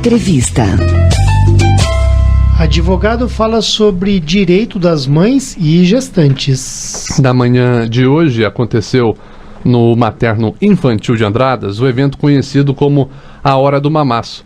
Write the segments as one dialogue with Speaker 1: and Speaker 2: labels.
Speaker 1: Entrevista.
Speaker 2: Advogado fala sobre direito das mães e gestantes.
Speaker 3: Na manhã de hoje aconteceu no Materno Infantil de Andradas o evento conhecido como A Hora do Mamaço.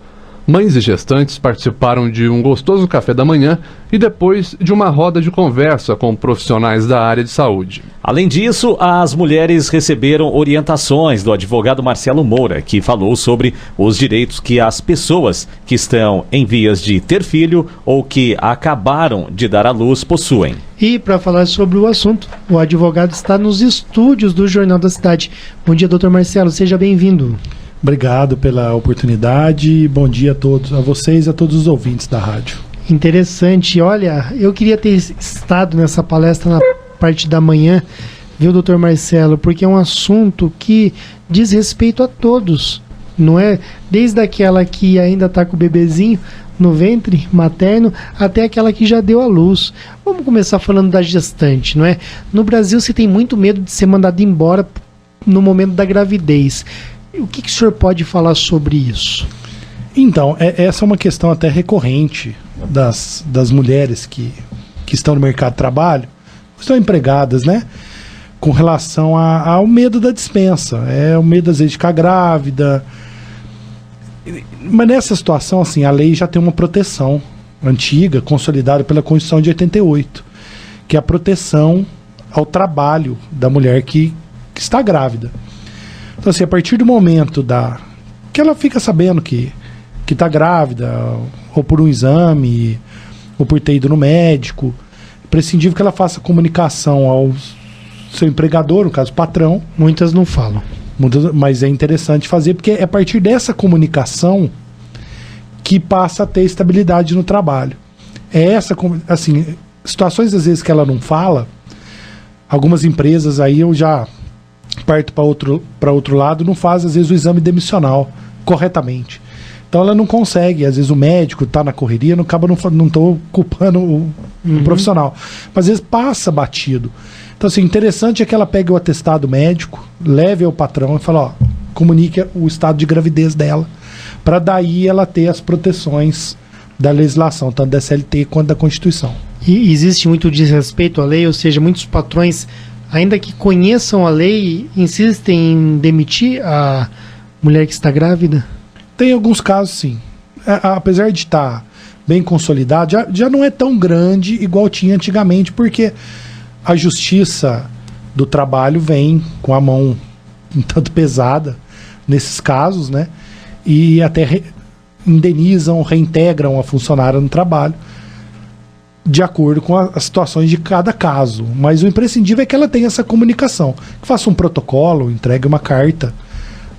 Speaker 3: Mães e gestantes participaram de um gostoso café da manhã e depois de uma roda de conversa com profissionais da área de saúde.
Speaker 4: Além disso, as mulheres receberam orientações do advogado Marcelo Moura, que falou sobre os direitos que as pessoas que estão em vias de ter filho ou que acabaram de dar à luz possuem.
Speaker 2: E para falar sobre o assunto, o advogado está nos estúdios do Jornal da Cidade. Bom dia, doutor Marcelo, seja bem-vindo.
Speaker 5: Obrigado pela oportunidade, bom dia a todos, a vocês e a todos os ouvintes da rádio.
Speaker 2: Interessante, olha, eu queria ter estado nessa palestra na parte da manhã, viu, doutor Marcelo, porque é um assunto que diz respeito a todos, não é? Desde aquela que ainda está com o bebezinho no ventre materno, até aquela que já deu à luz. Vamos começar falando da gestante, não é? No Brasil se tem muito medo de ser mandado embora no momento da gravidez. O que o senhor pode falar sobre isso?
Speaker 5: Então, essa é uma questão até recorrente das mulheres que estão no mercado de trabalho, estão empregadas, né? Com relação ao medo da dispensa. É o medo, às vezes, de ficar grávida. Mas nessa situação, assim, a lei já tem uma proteção antiga, consolidada pela Constituição de 88, que é a proteção ao trabalho da mulher que está grávida. Então, assim, a partir do momento que ela fica sabendo que está grávida, ou por um exame, ou por ter ido no médico, é prescindível que ela faça comunicação ao seu empregador, no caso patrão.
Speaker 2: Muitas não falam.
Speaker 5: Mas é interessante fazer, porque é a partir dessa comunicação que passa a ter estabilidade no trabalho. É essa, assim, situações às vezes que ela não fala, algumas empresas aí eu já parto para outro lado, não faz às vezes o exame demissional corretamente. Então ela não consegue, às vezes o médico está na correria, não estou culpando o profissional, mas às vezes passa batido. Então assim, interessante é que ela pegue o atestado médico, leve ao patrão e fale, ó, comunique o estado de gravidez dela, para daí ela ter as proteções da legislação, tanto da CLT quanto da Constituição.
Speaker 2: E existe muito desrespeito à lei, ou seja, muitos patrões, ainda que conheçam a lei, insistem em demitir a mulher que está grávida?
Speaker 5: Tem alguns casos, sim. Apesar de estar bem consolidado, já não é tão grande igual tinha antigamente, porque a justiça do trabalho vem com a mão um tanto pesada nesses casos, né? E até indenizam, reintegram a funcionária no trabalho, de acordo com as situações de cada caso. Mas o imprescindível é que ela tenha essa comunicação, que faça um protocolo, entregue uma carta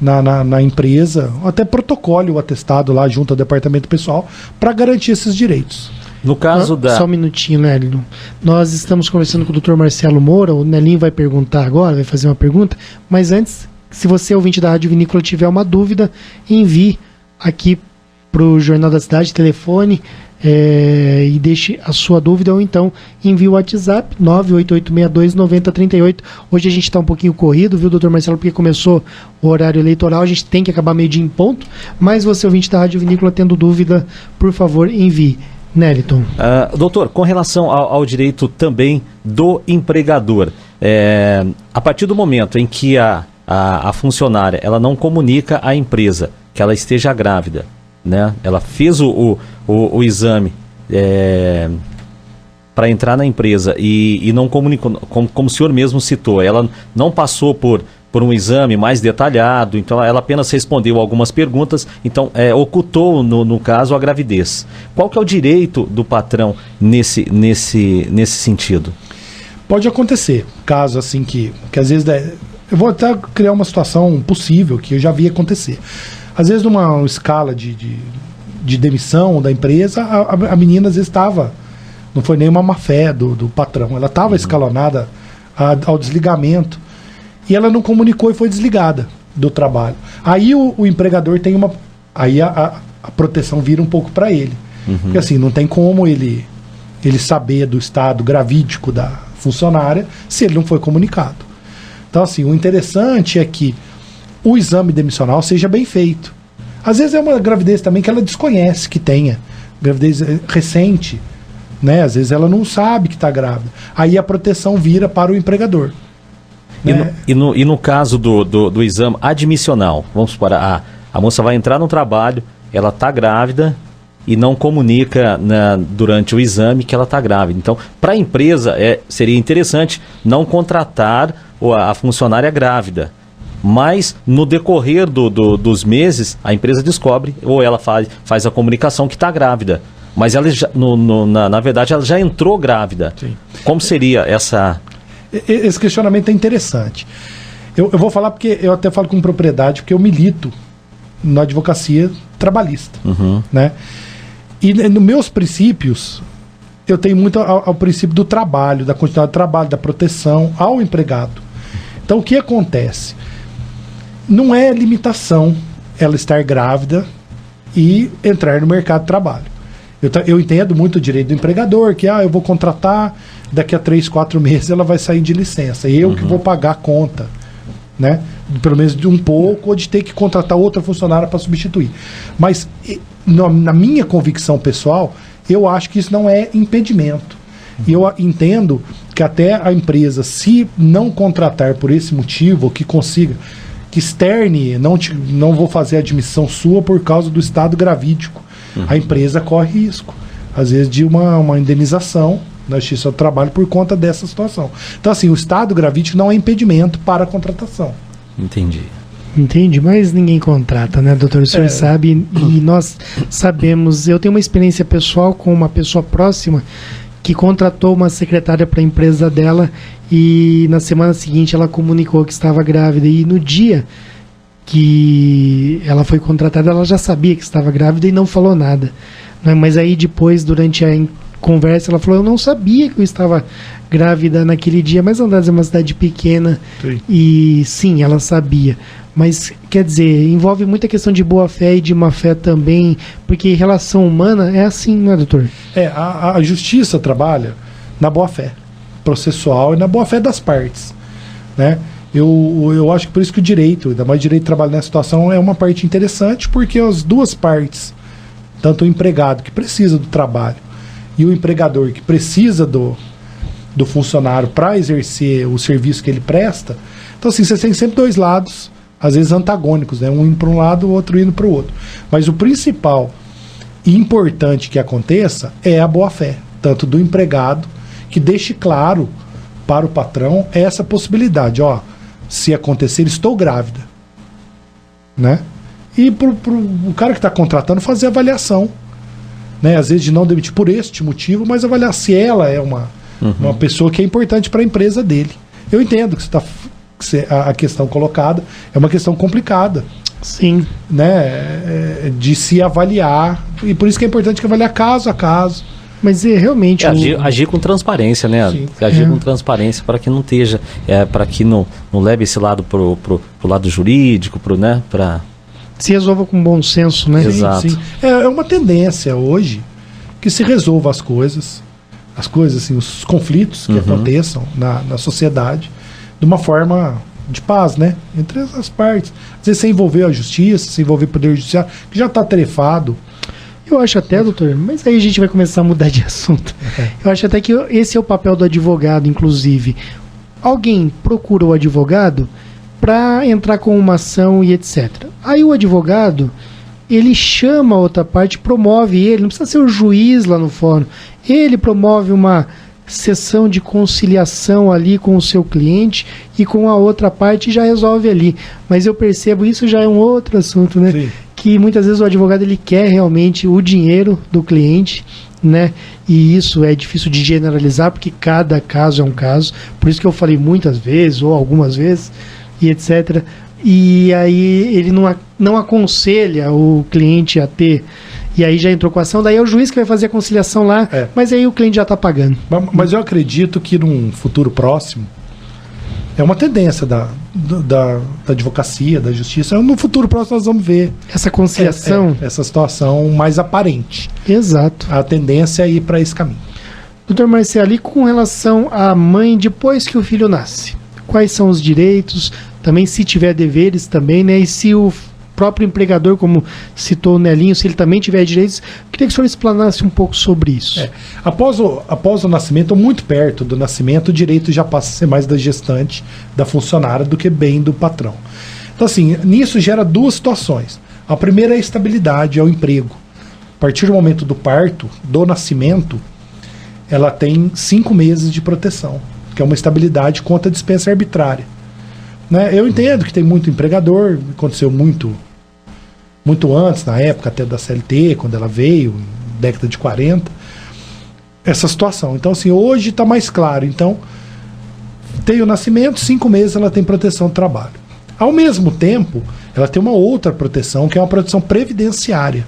Speaker 5: na empresa, ou até protocole o atestado lá junto ao departamento pessoal para garantir esses direitos.
Speaker 4: No caso
Speaker 2: Só um minutinho, Nélio. Nós estamos conversando com o Dr. Marcelo Moura, o Nelinho vai perguntar agora, vai fazer uma pergunta, mas antes, se você, ouvinte da Rádio Vinícola, tiver uma dúvida, envie aqui para o Jornal da Cidade, telefone, e deixe a sua dúvida, ou então envie o WhatsApp 988629038. Hoje a gente está um pouquinho corrido, viu, doutor Marcelo, porque começou o horário eleitoral, a gente tem que acabar meio-dia em ponto, mas você, ouvinte da Rádio Vinícola, tendo dúvida, por favor, envie. Néliton.
Speaker 4: Doutor, com relação ao direito também do empregador, a partir do momento em que a funcionária ela não comunica à empresa que ela esteja grávida, né? Ela fez o exame para entrar na empresa e não comunicou, como o senhor mesmo citou, ela não passou por um exame mais detalhado, então ela apenas respondeu algumas perguntas, então ocultou, no caso, a gravidez. Qual que é o direito do patrão nesse sentido? Pode acontecer, caso assim que às vezes... Eu vou até criar uma situação possível, que eu já vi acontecer. Às vezes, numa escala de demissão da empresa, a menina às vezes estava... Não foi nem uma má-fé do patrão, ela estava escalonada ao desligamento. E ela não comunicou e foi desligada do trabalho. Aí o empregador tem uma... Aí a proteção vira um pouco para ele. Porque assim, não tem como ele saber do estado gravídico da funcionária se ele não foi comunicado. Então assim, o interessante é que o exame demissional seja bem feito.
Speaker 5: Às vezes é uma gravidez também que ela desconhece que tenha, gravidez recente, né? Às vezes ela não sabe que está grávida. Aí a proteção vira para o empregador. Né?
Speaker 4: E no caso do exame admissional, vamos supor, a moça vai entrar no trabalho, ela está grávida e não comunica durante o exame que ela está grávida. Então, para a empresa, seria interessante não contratar a funcionária grávida. Mas, no decorrer dos meses, a empresa descobre, ou ela faz a comunicação que está grávida. Mas ela na verdade, ela já entrou grávida.
Speaker 5: Sim.
Speaker 4: Como seria essa...
Speaker 5: Esse questionamento é interessante. Eu vou falar porque eu até falo com propriedade, porque eu milito na advocacia trabalhista.
Speaker 4: Uhum.
Speaker 5: Né? E nos meus princípios, eu tenho muito ao princípio do trabalho, da quantidade de trabalho, da proteção ao empregado. Então, o que acontece? Não é limitação ela estar grávida e entrar no mercado de trabalho. Eu entendo muito o direito do empregador, que eu vou contratar, daqui a 3, 4 meses ela vai sair de licença. E eu que vou pagar a conta, né? Pelo menos de um pouco, ou de ter que contratar outra funcionária para substituir. Mas, na minha convicção pessoal, eu acho que isso não é impedimento. E eu entendo que até a empresa, se não contratar por esse motivo, ou que consiga, que externe, não vou fazer a admissão sua por causa do estado gravídico. A empresa corre risco, às vezes, de uma indenização na Justiça do Trabalho por conta dessa situação. Então, assim, o estado gravídico não é impedimento para a contratação.
Speaker 4: Entendi.
Speaker 2: Entende? Mas ninguém contrata, né, doutor? O senhor sabe, e nós sabemos. Eu tenho uma experiência pessoal com uma pessoa próxima que contratou uma secretária para a empresa dela e na semana seguinte ela comunicou que estava grávida, e no dia que ela foi contratada ela já sabia que estava grávida e não falou nada, né? Mas aí depois, durante a conversa, ela falou: eu não sabia que eu estava grávida naquele dia, mas Andradas é uma cidade pequena.
Speaker 5: Sim.
Speaker 2: E sim, ela sabia. Mas, quer dizer, envolve muita questão de boa-fé e de má-fé também, porque relação humana é assim, não é, doutor?
Speaker 5: A justiça trabalha na boa-fé processual e na boa-fé das partes, né? Eu acho que por isso que o direito, ainda mais o direito de trabalho nessa situação, é uma parte interessante, porque as duas partes, tanto o empregado que precisa do trabalho e o empregador que precisa do funcionário para exercer o serviço que ele presta. Então, assim, você tem sempre dois lados, às vezes antagônicos, né? Um indo para um lado, o outro indo para o outro. Mas o principal e importante que aconteça é a boa-fé, tanto do empregado, que deixe claro para o patrão essa possibilidade: se acontecer, estou grávida, né? E pro o cara que está contratando fazer avaliação, né? Às vezes de não demitir por este motivo, mas avaliar se ela é uma pessoa que é importante para a empresa dele. Eu entendo que a questão colocada é uma questão complicada.
Speaker 2: Sim.
Speaker 5: Né? De se avaliar, e por isso que é importante que avaliar caso a caso.
Speaker 2: Mas realmente...
Speaker 4: Agir com transparência, né?
Speaker 5: Sim.
Speaker 4: Agir com transparência para que não esteja... para que não leve esse lado pro lado jurídico, né?
Speaker 2: Se resolva com bom senso, né?
Speaker 4: Exato.
Speaker 5: Sim. É uma tendência hoje que se resolva as coisas, assim, os conflitos que aconteçam na sociedade de uma forma de paz, né? Entre as partes. Às vezes, sem envolver a justiça, sem envolver o poder judiciário, que já está tarefado.
Speaker 2: Eu acho até, doutor, mas aí a gente vai começar a mudar de assunto. Eu acho até que esse é o papel do advogado, inclusive. Alguém procura o advogado para entrar com uma ação e etc. Aí o advogado, ele chama a outra parte, promove ele, não precisa ser o juiz lá no fórum, ele promove uma sessão de conciliação ali com o seu cliente e com a outra parte já resolve ali. Mas eu percebo, isso já é um outro assunto, né?
Speaker 5: Sim.
Speaker 2: Que muitas vezes o advogado ele quer realmente o dinheiro do cliente, né? E isso é difícil de generalizar, porque cada caso é um caso. Por isso que eu falei muitas vezes, ou algumas vezes, e etc. E aí ele não aconselha o cliente a ter. E aí já entrou com a ação, daí é o juiz que vai fazer a conciliação lá, mas aí o cliente já está pagando.
Speaker 5: Mas eu acredito que num futuro próximo, é uma tendência da advocacia, da justiça. No futuro próximo nós vamos ver
Speaker 2: essa conciliação,
Speaker 5: essa situação mais aparente.
Speaker 2: Exato.
Speaker 5: A tendência é ir para esse caminho.
Speaker 2: Doutor Marcelo, e com relação à mãe depois que o filho nasce? Quais são os direitos? Também se tiver deveres também, né? E se próprio empregador, como citou o Nelinho, se ele também tiver direitos. Queria que o senhor explanasse um pouco sobre isso.
Speaker 5: Após o nascimento, ou muito perto do nascimento, o direito já passa a ser mais da gestante, da funcionária, do que bem do patrão. Então, assim, nisso gera duas situações. A primeira é a estabilidade, é o emprego. A partir do momento do parto, do nascimento, ela tem 5 meses de proteção, que é uma estabilidade contra a dispensa arbitrária. Né? Eu entendo que tem muito empregador, aconteceu muito antes, na época até da CLT, quando ela veio, década de 40, essa situação. Então, assim, hoje está mais claro. Então, tem o nascimento, 5 meses ela tem proteção do trabalho. Ao mesmo tempo, ela tem uma outra proteção, que é uma proteção previdenciária.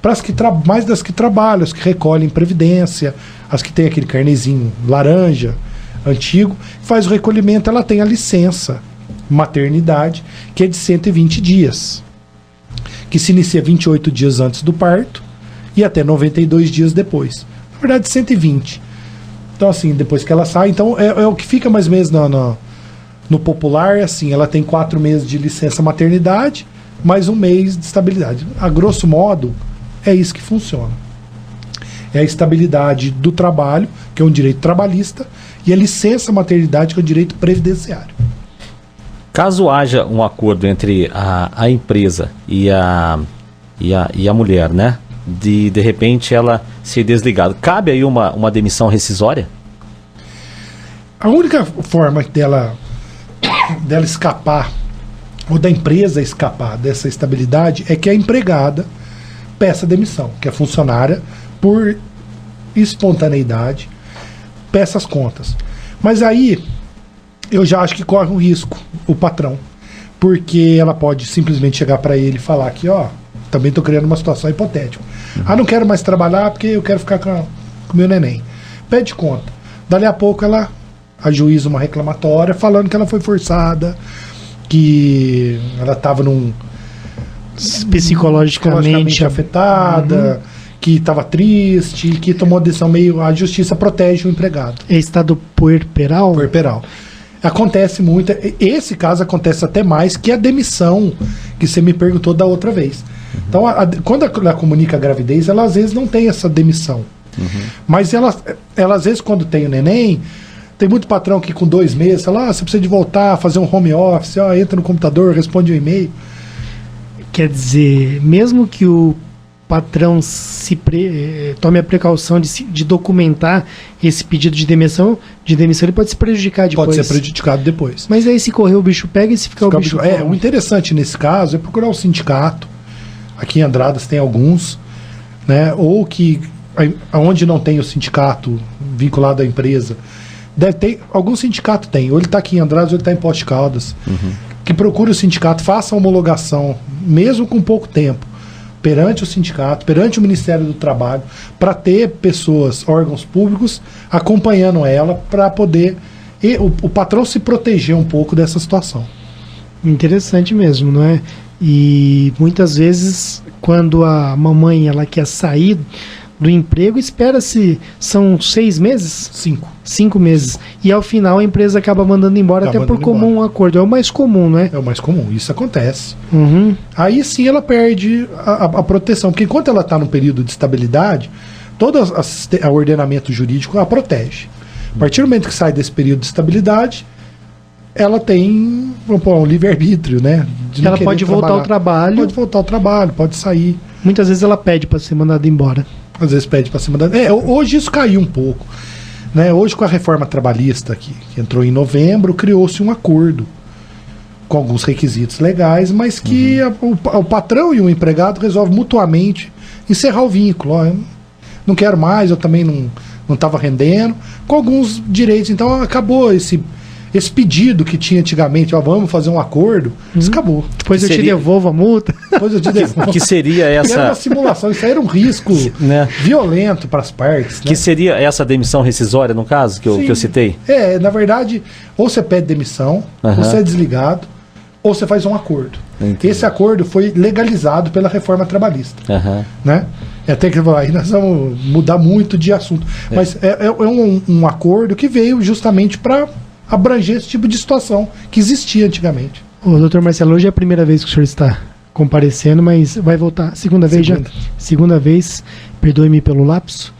Speaker 5: Para as que mais das que trabalham, as que recolhem previdência, as que têm aquele carnezinho laranja, antigo, faz o recolhimento, ela tem a licença maternidade, que é de 120 dias, que se inicia 28 dias antes do parto e até 92 dias depois. Na verdade, 120. Então, assim, depois que ela sai, então é o que fica mais ou menos no popular, assim, ela tem 4 meses de licença maternidade, mais 1 mês de estabilidade. A grosso modo, é isso que funciona. É a estabilidade do trabalho, que é um direito trabalhista, e a licença maternidade, que é um direito previdenciário.
Speaker 4: Caso haja um acordo entre a empresa e a mulher, né? De repente ela ser desligada, cabe aí uma demissão rescisória?
Speaker 5: A única forma dela escapar, ou da empresa escapar dessa estabilidade, é que a empregada peça demissão, que a funcionária, por espontaneidade, peça as contas. Mas aí eu já acho que corre um risco o patrão, porque ela pode simplesmente chegar para ele e falar que, também estou criando uma situação hipotética. Não quero mais trabalhar porque eu quero ficar com o meu neném. Pede conta. Dali a pouco ela ajuiza uma reclamatória falando que ela foi forçada, que ela estava psicologicamente afetada, que estava triste, que tomou a decisão meio... A justiça protege o empregado.
Speaker 2: É estado puerperal?
Speaker 5: Puerperal. Acontece muito, esse caso acontece até mais que a demissão que você me perguntou da outra vez. Então, quando ela comunica a gravidez, ela às vezes não tem essa demissão. Mas ela às vezes, quando tem o neném, tem muito patrão que com 2 meses fala, você precisa de voltar, fazer um home office, entra no computador, responde um e-mail.
Speaker 2: Quer dizer, mesmo que o patrão tome a precaução de documentar esse pedido de demissão, ele pode se prejudicar depois.
Speaker 5: Pode ser prejudicado depois.
Speaker 2: Mas aí se correr o bicho pega e se ficar o bicho come.
Speaker 5: O interessante nesse caso é procurar um sindicato. Aqui em Andradas tem alguns, né? Ou que onde não tem o sindicato vinculado à empresa, deve ter, algum sindicato tem, ou ele está aqui em Andradas ou ele está em Poços de Caldas, que procure o sindicato, faça a homologação, mesmo com pouco tempo, perante o sindicato, perante o Ministério do Trabalho, para ter pessoas, órgãos públicos, acompanhando ela, para poder o patrão se proteger um pouco dessa situação.
Speaker 2: Interessante mesmo, não é? E muitas vezes, quando a mamãe ela quer sair do emprego, espera-se, são 6 meses? 5 meses. E ao final a empresa acaba mandando embora, até por comum acordo. É o mais comum, não é?
Speaker 5: É o mais comum, isso acontece. Aí sim ela perde a proteção, porque enquanto ela está no período de estabilidade, todo o ordenamento jurídico a protege. A partir do momento que sai desse período de estabilidade, ela tem um livre-arbítrio, né?
Speaker 2: Ela pode voltar ao trabalho.
Speaker 5: Pode voltar ao trabalho, pode sair.
Speaker 2: Muitas vezes ela pede para ser mandada embora.
Speaker 5: Às vezes pede para ser mandada. Hoje isso caiu um pouco. Né? Hoje, com a reforma trabalhista que entrou em novembro, criou-se um acordo com alguns requisitos legais, mas que o patrão e o empregado resolvem mutuamente encerrar o vínculo. Eu não quero mais, eu também não estava rendendo, com alguns direitos. Então acabou esse pedido que tinha antigamente, vamos fazer um acordo, isso acabou.
Speaker 2: Depois eu te devolvo a multa.
Speaker 5: Depois eu te devolvo.
Speaker 4: Que seria essa...
Speaker 5: Era uma simulação, isso aí era um risco violento para as partes.
Speaker 4: Que seria essa demissão rescisória, no caso, que eu citei?
Speaker 5: Na verdade, ou você pede demissão, ou você é desligado, ou você faz um acordo.
Speaker 4: Entendi.
Speaker 5: Esse acordo foi legalizado pela reforma trabalhista. Né? Até que aí nós vamos mudar muito de assunto. Mas é um acordo que veio justamente para abranger esse tipo de situação que existia antigamente.
Speaker 2: Ô, doutor Marcelo, hoje é a primeira vez que o senhor está comparecendo, mas vai voltar. Segunda vez já? Segunda vez, perdoe-me pelo lapso,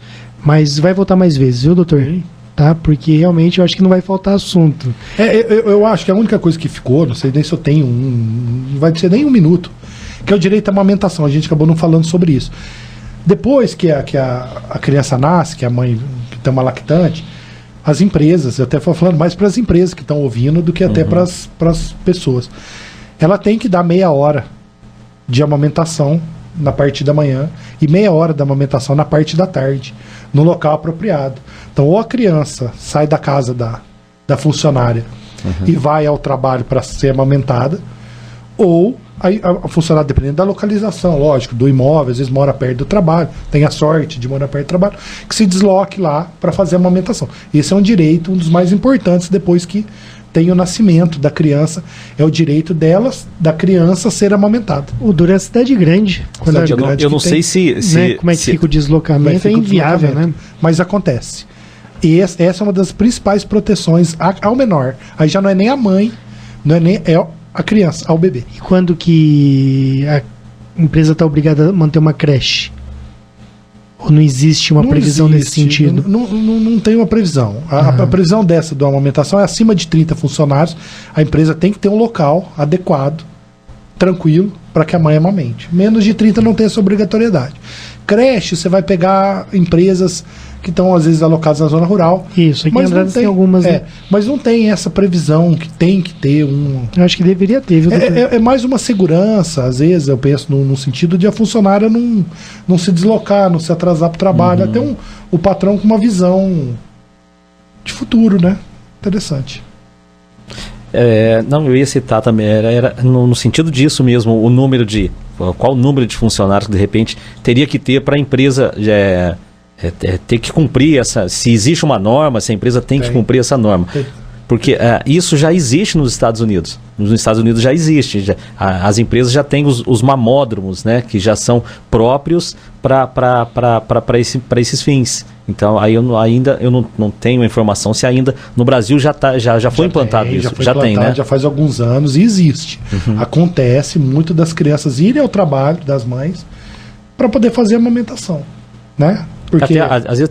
Speaker 2: mas vai voltar mais vezes, viu, doutor?
Speaker 5: Sim.
Speaker 2: Tá? Porque realmente eu acho que não vai faltar assunto.
Speaker 5: Eu acho que a única coisa que ficou, não sei nem se eu tenho não vai ser nem um minuto, que é o direito à amamentação. A gente acabou não falando sobre isso. Depois que a criança nasce, que a mãe que tem uma lactante, as empresas, eu até estou falando mais para as empresas que estão ouvindo do que até para as pessoas, ela tem que dar meia hora de amamentação na parte da manhã e meia hora da amamentação na parte da tarde, no local apropriado. Então, ou a criança sai da casa da funcionária e vai ao trabalho para ser amamentada, ou a funcionária, dependendo da localização, lógico, do imóvel, às vezes mora perto do trabalho, tem a sorte de morar perto do trabalho, que se desloque lá para fazer a amamentação. Esse é um direito, um dos mais importantes depois que tem o nascimento da criança, é o direito da criança ser amamentada.
Speaker 2: O duro é a cidade grande.
Speaker 4: Eu não sei se
Speaker 2: né, como é que fica o deslocamento, é inviável, né?
Speaker 5: Mas acontece. E essa é uma das principais proteções ao menor. Aí já não é nem a mãe, não é nem a criança, ao bebê.
Speaker 2: E quando que a empresa está obrigada a manter uma creche? Ou não existe uma previsão nesse sentido?
Speaker 5: Não tem uma previsão. A previsão dessa da amamentação é acima de 30 funcionários. A empresa tem que ter um local adequado, tranquilo, para que a mãe amamente. Menos de 30 não tem essa obrigatoriedade. Creche, você vai pegar empresas que estão às vezes alocadas na zona rural.
Speaker 2: Isso, aqui em Andradas tem algumas. Né?
Speaker 5: Mas não tem essa previsão que tem que ter um.
Speaker 2: Eu acho que deveria ter, viu, doutor?
Speaker 5: É mais uma segurança, às vezes, eu penso no sentido de a funcionária não se deslocar, não se atrasar para o trabalho. Até o patrão com uma visão de futuro, né? Interessante.
Speaker 4: Não, eu ia citar também, era no sentido disso mesmo, o número de. Qual o número de funcionários que de repente teria que ter para a empresa ter que cumprir essa. Se existe uma norma, se a empresa tem que cumprir essa norma. Porque isso já existe nos Estados Unidos. Nos Estados Unidos já existe. As empresas já têm os mamódromos, né, que já são próprios para esses fins. Então, aí eu não tenho informação se ainda no Brasil já foi implantado isso. Já tem, né?
Speaker 5: Já faz alguns anos e existe. Acontece muito das crianças irem ao trabalho das mães para poder fazer a amamentação, né? Porque
Speaker 4: às vezes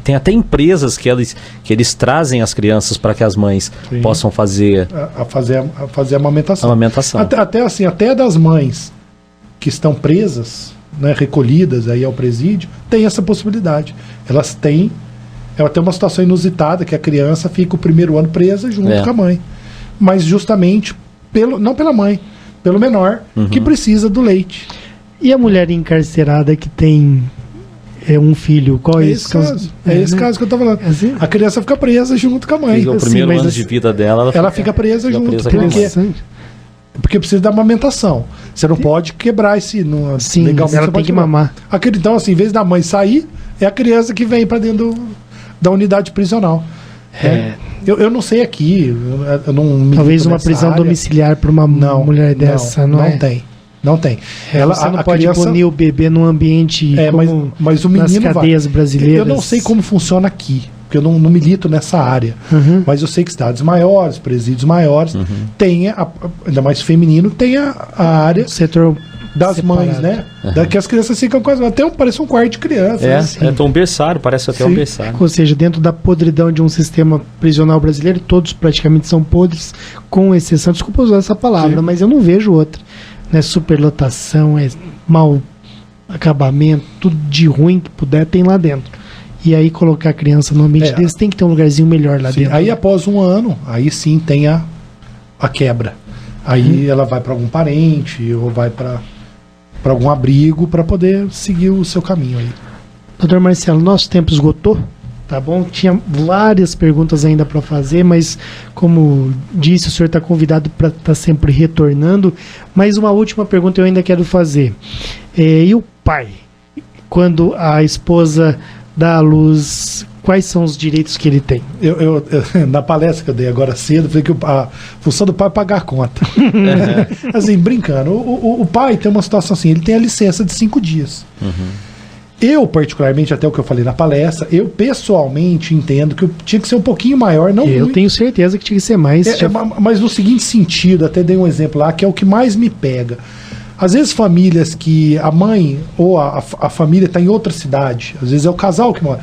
Speaker 4: tem até empresas que eles trazem as crianças para que as mães possam fazer
Speaker 5: a fazer a amamentação. Até das mães que estão presas, né, recolhidas aí ao presídio, tem essa possibilidade. Ela tem uma situação inusitada que a criança fica o primeiro ano presa junto com a mãe, mas justamente não pela mãe, pelo menor que precisa do leite.
Speaker 2: E a mulher encarcerada que tem um filho, qual é esse caso?
Speaker 5: É esse caso que eu tô falando.
Speaker 2: Assim?
Speaker 5: A criança fica presa junto com a mãe.
Speaker 4: O primeiro ano de vida dela,
Speaker 5: ela fica presa junto. Porque precisa da amamentação. Você não pode quebrar esse.
Speaker 2: Sim, legalmente ela tem que mamar.
Speaker 5: Então, assim, em vez da mãe sair, é a criança que vem para dentro da unidade prisional. Eu não sei aqui. Eu não
Speaker 2: Talvez uma prisão domiciliar para uma mulher dessa, não tem.
Speaker 5: Não tem.
Speaker 2: Você não pode punir o bebê num ambiente
Speaker 5: mas o menino
Speaker 2: nas cadeias brasileiras.
Speaker 5: Eu não sei como funciona aqui, porque eu não milito nessa área. Mas eu sei que cidades maiores, presídios maiores, tem, ainda mais feminino, tem a área...
Speaker 2: O setor
Speaker 5: das separado. Mães, né? Que as crianças ficam quase... Parece um quarto de criança.
Speaker 4: Um berçário, parece até um berçário.
Speaker 2: Ou seja, dentro da podridão de um sistema prisional brasileiro, todos praticamente são podres, com exceção... Desculpa usar essa palavra, mas eu não vejo outra. Né, superlotação, mau acabamento, tudo de ruim que puder tem lá dentro. E aí colocar a criança no ambiente desse tem que ter um lugarzinho melhor lá dentro.
Speaker 5: Aí após um ano, aí sim tem a quebra. Aí ela vai para algum parente ou vai para algum abrigo para poder seguir o seu caminho aí.
Speaker 2: Doutor Marcelo, nosso tempo esgotou. Tá bom? Tinha várias perguntas ainda para fazer, mas como disse, o senhor está convidado para estar sempre retornando. Mas uma última pergunta eu ainda quero fazer. E o pai? Quando a esposa dá à luz, quais são os direitos que ele tem?
Speaker 5: Eu na palestra que eu dei agora cedo, falei que a função do pai é pagar a conta. Assim, brincando. O pai tem uma situação assim, ele tem a licença de 5 dias. Eu, particularmente, até o que eu falei na palestra, eu pessoalmente entendo que tinha que ser um pouquinho maior. Não
Speaker 2: eu tenho certeza que tinha que ser mais.
Speaker 5: Mas no seguinte sentido, até dei um exemplo lá, que é o que mais me pega. Às vezes famílias que a mãe ou a família está em outra cidade, às vezes é o casal que mora.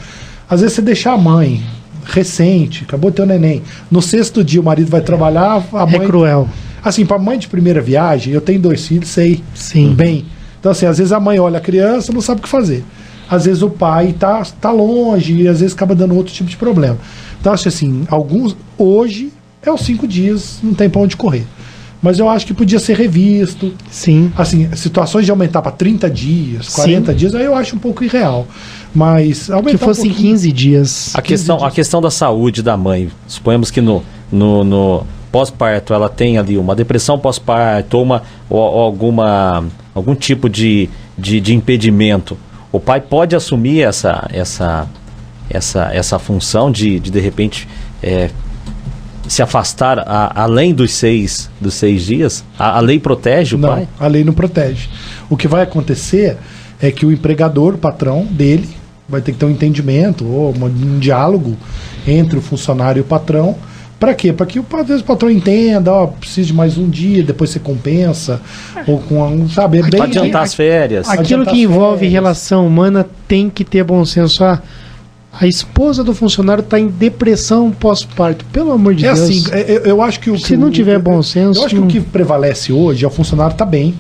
Speaker 5: Às vezes você deixar a mãe recente, acabou de ter o neném, no 6º dia o marido vai trabalhar, a mãe...
Speaker 2: É cruel.
Speaker 5: Assim, para mãe de primeira viagem, eu tenho 2 filhos, sei
Speaker 2: Sim.
Speaker 5: bem. Então assim, às vezes a mãe olha a criança, não sabe o que fazer. Às vezes o pai tá longe e às vezes acaba dando outro tipo de problema. Então acho assim, hoje é os 5 dias, não tem pra onde correr. Mas eu acho que podia ser revisto.
Speaker 2: Sim.
Speaker 5: Assim, situações de aumentar para 30 dias, 40 dias, aí eu acho um pouco irreal. Mas aumentar
Speaker 2: Que fossem 15 dias.
Speaker 4: A questão da saúde da mãe, suponhamos que no pós-parto ela tem ali uma depressão pós-parto ou algum tipo de impedimento. O pai pode assumir essa função de repente se afastar além dos 6 dias? A lei protege o pai?
Speaker 5: Não, a lei não protege. O que vai acontecer é que o empregador, o patrão dele, vai ter que ter um entendimento ou um diálogo entre o funcionário e o patrão. Para quê? Para que às vezes o patrão entenda, precisa de mais um dia, depois você compensa, ou com, sabe, é bem...
Speaker 4: Para adiantar as férias.
Speaker 2: Aquilo que envolve relação humana tem que ter bom senso. A esposa do funcionário está em depressão pós-parto. Pelo amor de Deus.
Speaker 5: Assim, eu acho que
Speaker 2: se não tiver bom senso...
Speaker 5: Eu acho que o que prevalece hoje é o funcionário estar bem,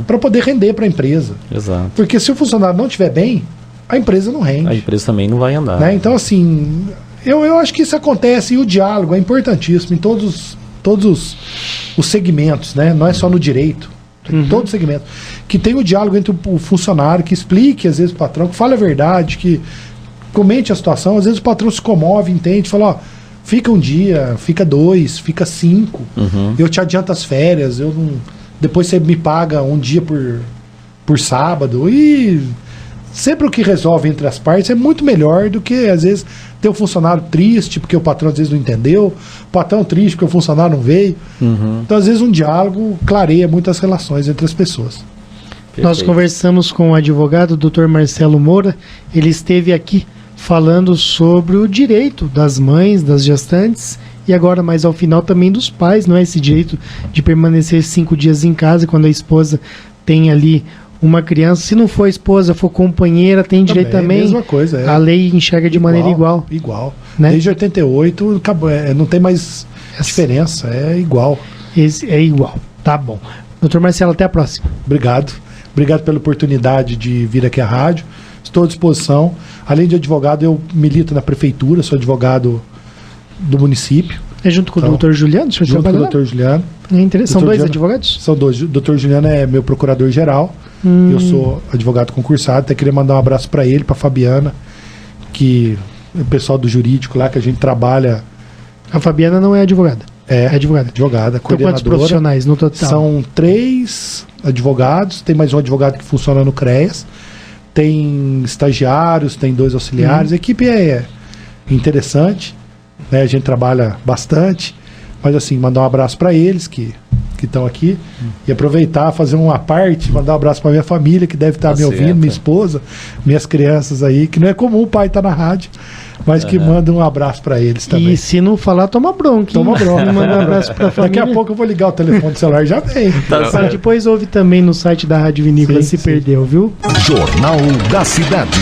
Speaker 5: para poder render para a empresa.
Speaker 4: Exato.
Speaker 5: Porque se o funcionário não estiver bem, a empresa não rende.
Speaker 4: A empresa também não vai andar.
Speaker 5: Né? Então, assim... Eu acho que isso acontece e o diálogo é importantíssimo em todos os segmentos, né? Não é só no direito, em todo segmento. Que tem o diálogo entre o funcionário, que explique às vezes o patrão, que fale a verdade, que comente a situação. Às vezes o patrão se comove, entende, fala, ó, fica um dia, fica 2, fica 5, eu te adianto as férias, depois você me paga um dia por sábado e... Sempre o que resolve entre as partes é muito melhor do que, às vezes, ter o funcionário triste porque o patrão às vezes não entendeu, o patrão triste porque o funcionário não veio. Então, às vezes, um diálogo clareia muitas relações entre as pessoas.
Speaker 4: Perfeito.
Speaker 2: Nós conversamos com o advogado Dr. Marcelo Moura. Ele esteve aqui falando sobre o direito das mães, das gestantes e agora, mais ao final, também dos pais, não é? Esse direito de permanecer 5 dias em casa quando a esposa tem ali uma criança. Se não for esposa, for companheira, tem direito também.
Speaker 5: Mesma coisa,
Speaker 2: A lei enxerga de maneira igual.
Speaker 5: Igual.
Speaker 2: Né?
Speaker 5: Desde 88, acabou, não tem mais diferença, é igual.
Speaker 2: É igual. Tá bom. Doutor Marcelo, até a próxima.
Speaker 5: Obrigado. Obrigado pela oportunidade de vir aqui à rádio. Estou à disposição. Além de advogado, eu milito na prefeitura, sou advogado do município.
Speaker 2: É junto com
Speaker 5: Então,
Speaker 2: o Dr. Juliano?
Speaker 5: Junto com o Dr. Juliano.
Speaker 2: É interessante. São
Speaker 5: Dr.
Speaker 2: dois
Speaker 5: Juliano,
Speaker 2: advogados?
Speaker 5: São 2. O Dr. Juliano é meu procurador-geral. Eu sou advogado concursado. Até queria mandar um abraço para ele, para Fabiana, que o pessoal do jurídico lá, que a gente trabalha.
Speaker 2: A Fabiana não é advogada.
Speaker 5: É
Speaker 2: advogada.
Speaker 5: Advogada,
Speaker 2: Então, quantos
Speaker 5: coordenadora.
Speaker 2: profissionais no total?
Speaker 5: São 3 advogados. Tem mais um advogado que funciona no CREAS. Tem estagiários, tem 2 auxiliares. A equipe é interessante, né? A gente trabalha bastante. Mas assim, mandar um abraço para eles que estão aqui e aproveitar, fazer uma parte, mandar um abraço para minha família que deve estar me ouvindo,
Speaker 4: certo.
Speaker 5: minha esposa, minhas crianças aí, que não é comum o pai estar na rádio, mas que manda um abraço para eles também.
Speaker 2: E se não falar, toma bronca.
Speaker 5: Toma bronca.
Speaker 2: Manda um abraço pra família.
Speaker 5: Daqui a pouco eu vou ligar o telefone do celular, já vem.
Speaker 2: Mas depois ouve também no site da Rádio Vinícola,
Speaker 5: Sim,
Speaker 2: se
Speaker 5: sim.
Speaker 2: perdeu, viu?
Speaker 1: Jornal da Cidade.